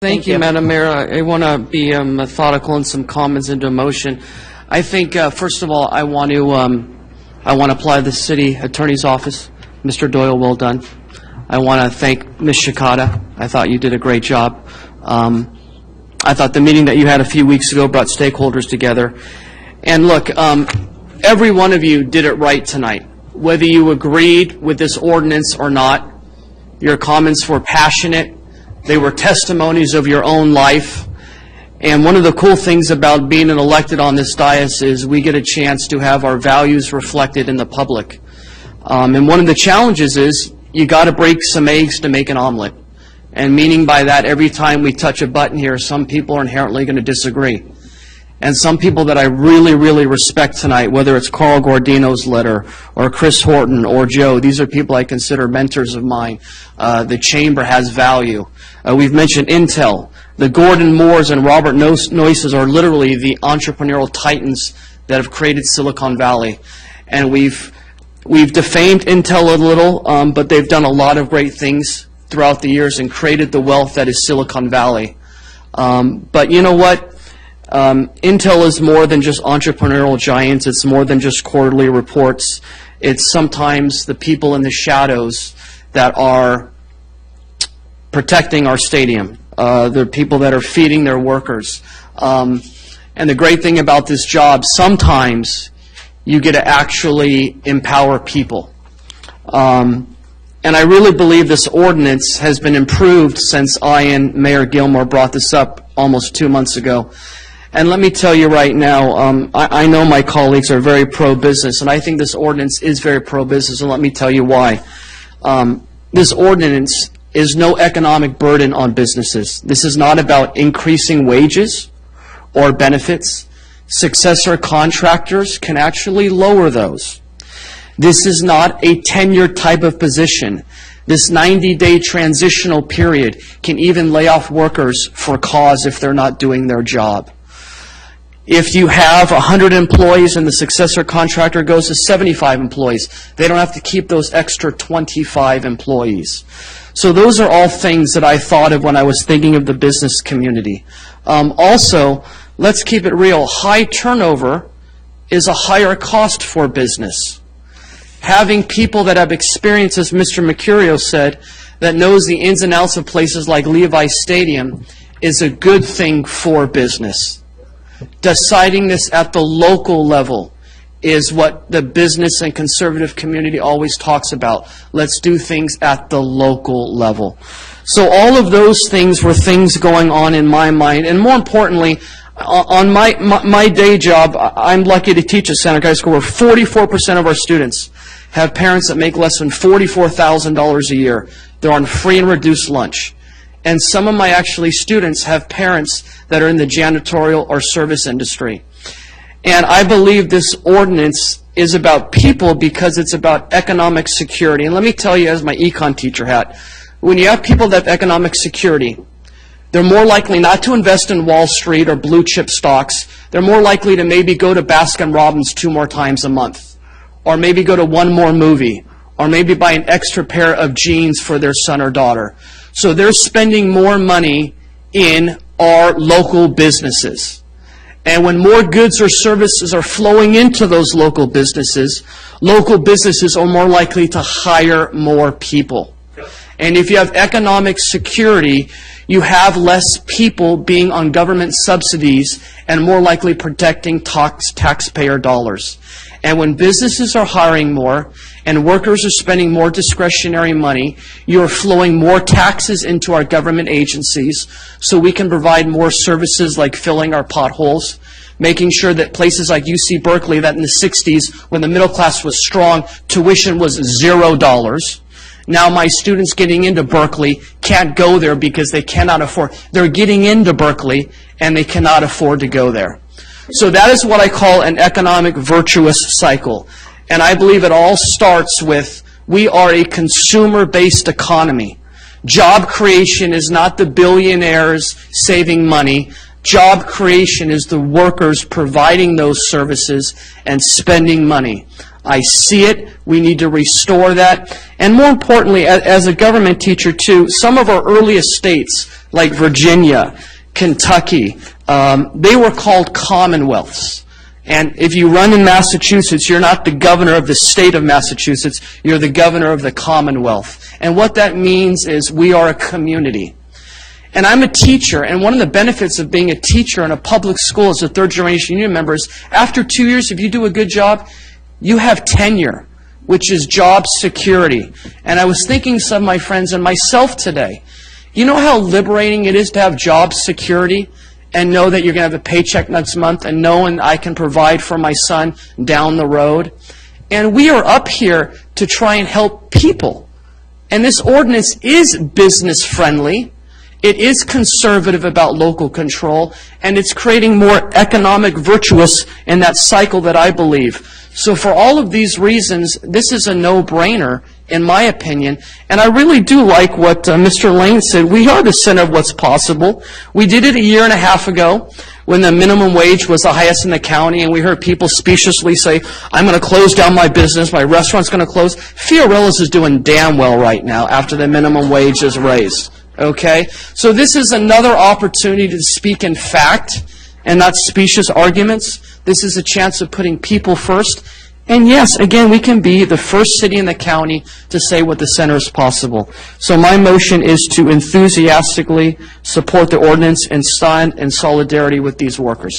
Thank you, Madam Mayor. I want to be methodical in some comments into motion. I think, first of all, I want to apply the city attorney's office. Mr. Doyle, well done. I want to thank Ms. Shikata. I thought you did a great job. I thought the meeting that you had a few weeks ago brought stakeholders together. And look, every one of you did it right tonight. Whether you agreed with this ordinance or not, your comments were passionate. They were testimonies of your own life. And one of the cool things about being elected on this dais is we get a chance to have our values reflected in the public. And one of the challenges is you got to break some eggs to make an omelet. And meaning by that, every time we touch a button here, some people are inherently going to disagree. And some people that I really, really respect tonight, whether it's Carl Gordino's letter or Chris Horton or Joe, these are people I consider mentors of mine. The chamber has value. We've mentioned Intel. The Gordon Moores and Robert Noyces are literally the entrepreneurial titans that have created Silicon Valley. And we've defamed Intel a little, but they've done a lot of great things throughout the years and created the wealth that is Silicon Valley. But you know what? Intel is more than just entrepreneurial giants. It's more than just quarterly reports. It's sometimes the people in the shadows that are protecting our stadium. They're people that are feeding their workers. And the great thing about this job, sometimes you get to actually empower people. And I really believe this ordinance has been improved since I and Mayor Gilmore brought this up almost 2 months ago. And let me tell you right now, I know my colleagues are very pro-business, and I think this ordinance is very pro-business, and let me tell you why. This ordinance is no economic burden on businesses. This is not about increasing wages or benefits. Successor contractors can actually lower those. This is not a tenured type of position. This 90-day transitional period can even lay off workers for cause if they're not doing their job. If you have 100 employees and the successor contractor goes to 75 employees, they don't have to keep those extra 25 employees. So those are all things that I thought of when I was thinking of the business community. Also, let's keep it real. High turnover is a higher cost for business. Having people that have experience, as Mr. Mercurio said, that knows the ins and outs of places like Levi Stadium is a good thing for business. Deciding this at the local level is what the business and conservative community always talks about. Let's do things at the local level. So all of those things were things going on in my mind. And more importantly, on my day job, I'm lucky to teach at Santa Cruz School where 44% of our students have parents that make less than $44,000 a year. They're on free and reduced lunch. And some of my students have parents that are in the janitorial or service industry. And I believe this ordinance is about people because it's about economic security. And let me tell you, as my econ teacher hat, when you have people that have economic security, they're more likely not to invest in Wall Street or blue chip stocks. They're more likely to maybe go to Baskin-Robbins 2 more times a month, or maybe go to 1 more movie, or maybe buy an extra pair of jeans for their son or daughter. So they're spending more money in our local businesses. And when more goods or services are flowing into those local businesses are more likely to hire more people. And if you have economic security, you have less people being on government subsidies and more likely protecting taxpayer dollars. And when businesses are hiring more and workers are spending more discretionary money, you're flowing more taxes into our government agencies so we can provide more services like filling our potholes, making sure that places like UC Berkeley, that in the 60s, when the middle class was strong, tuition was $0. Now my students getting into Berkeley can't go there because they cannot afford. They're getting into Berkeley and they cannot afford to go there. So that is what I call an economic virtuous cycle. And I believe it all starts with we are a consumer-based economy. Job creation is not the billionaires saving money. Job creation is the workers providing those services and spending money. I see it. We need to restore that. And more importantly, as a government teacher too, some of our earliest states, like Virginia, Kentucky, they were called commonwealths. And if you run in Massachusetts, you're not the governor of the state of Massachusetts, you're the governor of the Commonwealth. And what that means is we are a community. And I'm a teacher, and one of the benefits of being a teacher in a public school as a third-generation union member is after 2 years, if you do a good job, you have tenure, which is job security. And I was thinking some of my friends and myself today, you know how liberating it is to have job security and know that you're going to have a paycheck next month and knowing I can provide for my son down the road? And we are up here to try and help people. And this ordinance is business-friendly. It is conservative about local control, and it's creating more economic virtuous in that cycle that I believe. So for all of these reasons, this is a no-brainer, in my opinion. And I really do like what Mr. Lane said. We are the center of what's possible. We did it a year and a half ago when the minimum wage was the highest in the county, and we heard people speciously say, I'm going to close down my business, my restaurant's going to close. Fiorillo's is doing damn well right now after the minimum wage is raised. Okay? So this is another opportunity to speak in fact and not specious arguments. This is a chance of putting people first. And yes, again, we can be the first city in the county to say what the center is possible. So my motion is to enthusiastically support the ordinance and stand in solidarity with these workers.